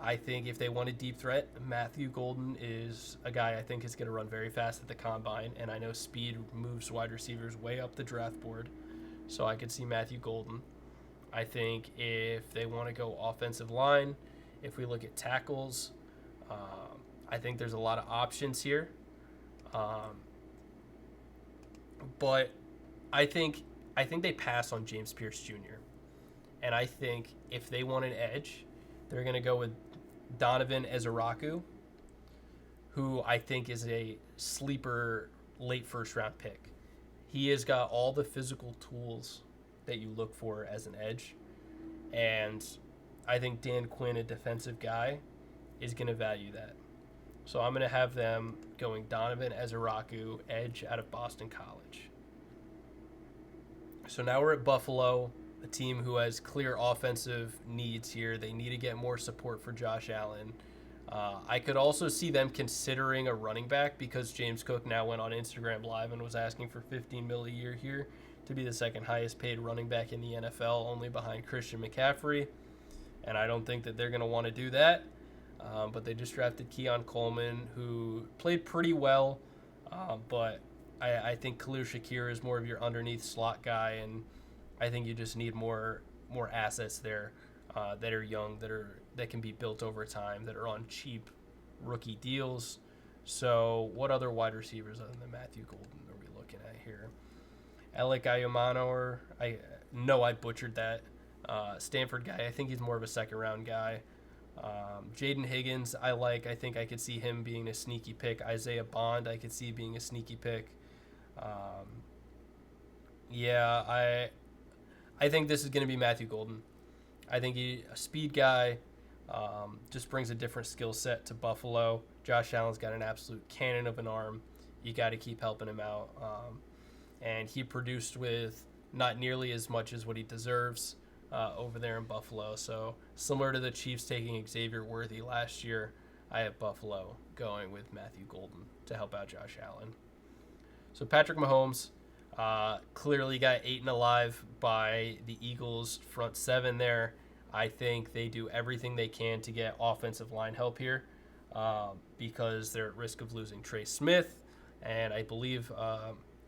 I think if they want a deep threat, Matthew Golden is a guy I think is going to run very fast at the combine, and I know speed moves wide receivers way up the draft board, so I could see Matthew Golden. I think if they want to go offensive line, if we look at tackles, I think there's a lot of options here. But I think they pass on James Pierce Jr., and I think if they want an edge, they're going to go with Donovan Ezeraku, who I think is a sleeper late first-round pick. He has got all the physical tools that you look for as an edge, and I think Dan Quinn, a defensive guy, is going to value that. So I'm going to have them going Donovan Ezeraku, edge out of Boston College. So now we're at Buffalo, a team who has clear offensive needs here. They need to get more support for Josh Allen. I could also see them considering a running back because James Cook now went on Instagram Live and was asking for $15 million a year here to be the second highest paid running back in the NFL, only behind Christian McCaffrey. And I don't think that they're going to want to do that. But they just drafted Keon Coleman, who played pretty well. But I think Khalil Shakir is more of your underneath slot guy, and I think you just need more assets there that are young, that can be built over time, that are on cheap rookie deals. So what other wide receivers other than Matthew Golden are we looking at here? Alec Ayumano, I butchered that. Stanford guy, I think he's more of a second-round guy. Jaden Higgins, I think I could see him being a sneaky pick. Isaiah Bond, I could see being a sneaky pick. I think this is going to be Matthew Golden. I think he's a speed guy, just brings a different skill set to Buffalo. Josh Allen's got an absolute cannon of an arm. You got to keep helping him out. And he produced with not nearly as much as what he deserves over there in Buffalo. So similar to the Chiefs taking Xavier Worthy last year, I have Buffalo going with Matthew Golden to help out Josh Allen. So Patrick Mahomes clearly got eaten alive by the Eagles' front seven there. I think they do everything they can to get offensive line help here because they're at risk of losing Trey Smith. And I believe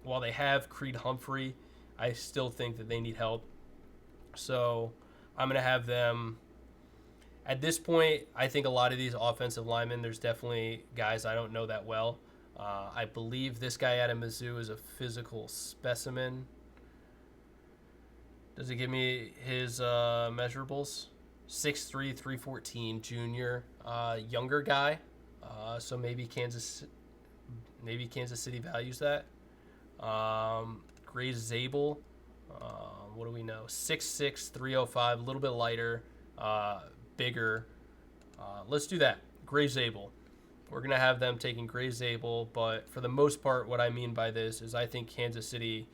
while they have Creed Humphrey, I still think that they need help. So I'm going to have them. At this point, I think a lot of these offensive linemen, there's definitely guys I don't know that well. I believe this guy out of Mizzou is a physical specimen. Does it give me his measurables? 6'3", 314, junior, younger guy. So maybe Kansas City values that. Gray Zabel, what do we know? 6'6", 305, a little bit lighter, bigger. Let's do that. Gray Zabel. We're going to have them taking Gray Zabel, but for the most part, what I mean by this is I think Kansas City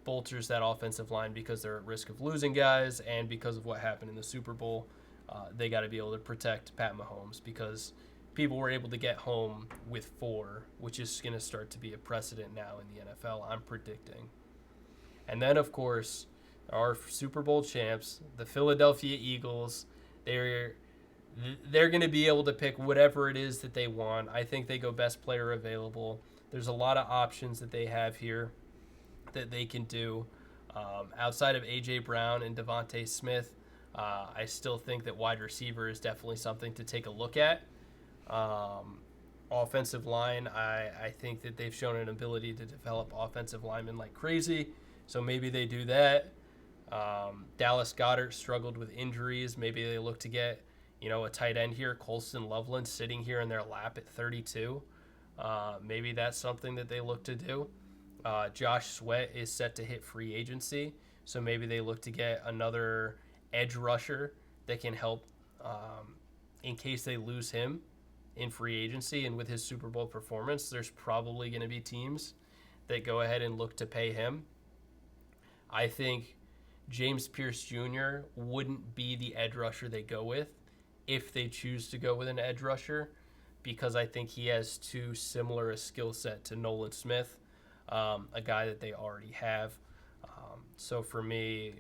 bolsters that offensive line because they're at risk of losing guys and because of what happened in the Super Bowl. They got to be able to protect Pat Mahomes because people were able to get home with 4, which is going to start to be a precedent now in the NFL, I'm predicting. And then, of course, our Super Bowl champs, the Philadelphia Eagles, they're going to be able to pick whatever it is that they want. I think they go best player available. There's a lot of options that they have here that they can do. Outside of A.J. Brown and Devontae Smith, I still think that wide receiver is definitely something to take a look at. Offensive line, I think that they've shown an ability to develop offensive linemen like crazy, so maybe they do that. Dallas Goedert struggled with injuries. Maybe they look to get a tight end here, Colston Loveland, sitting here in their lap at 32. Maybe that's something that they look to do. Josh Sweat is set to hit free agency, so maybe they look to get another edge rusher that can help in case they lose him in free agency. And with his Super Bowl performance, there's probably going to be teams that go ahead and look to pay him. I think James Pierce Jr. wouldn't be the edge rusher they go with if they choose to go with an edge rusher, because I think he has too similar a skill set to Nolan Smith, a guy that they already have. So for me,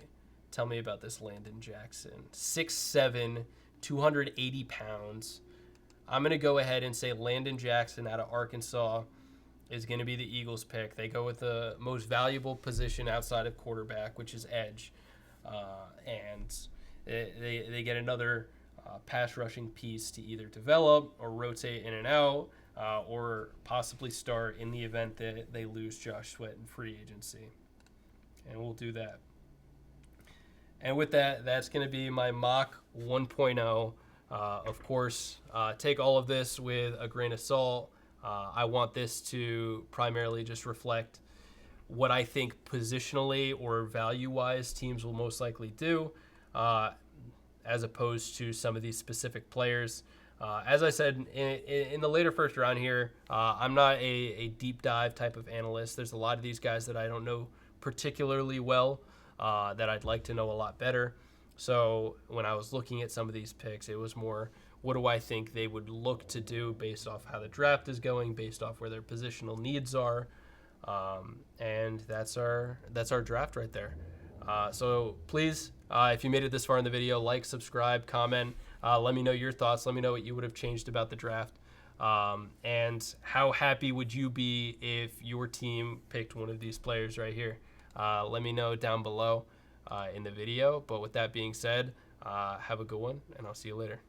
tell me about this Landon Jackson. 6'7", 280 pounds. I'm going to go ahead and say Landon Jackson out of Arkansas is going to be the Eagles pick. They go with the most valuable position outside of quarterback, which is edge. And they get another pass rushing piece to either develop or rotate in and out, or possibly start in the event that they lose Josh Sweat in free agency. And we'll do that. And with that, that's going to be my mock 1.0. Of course, take all of this with a grain of salt. I want this to primarily just reflect what I think positionally or value-wise teams will most likely do, as opposed to some of these specific players. As I said, in the later first round here, I'm not a deep dive type of analyst. There's a lot of these guys that I don't know particularly well, that I'd like to know a lot better. So when I was looking at some of these picks, it was more, what do I think they would look to do based off how the draft is going, based off where their positional needs are. And that's our draft right there. So please, if you made it this far in the video, like, subscribe, comment. Let me know your thoughts. Let me know what you would have changed about the draft. And how happy would you be if your team picked one of these players right here? Let me know down below in the video. But with that being said, have a good one, and I'll see you later.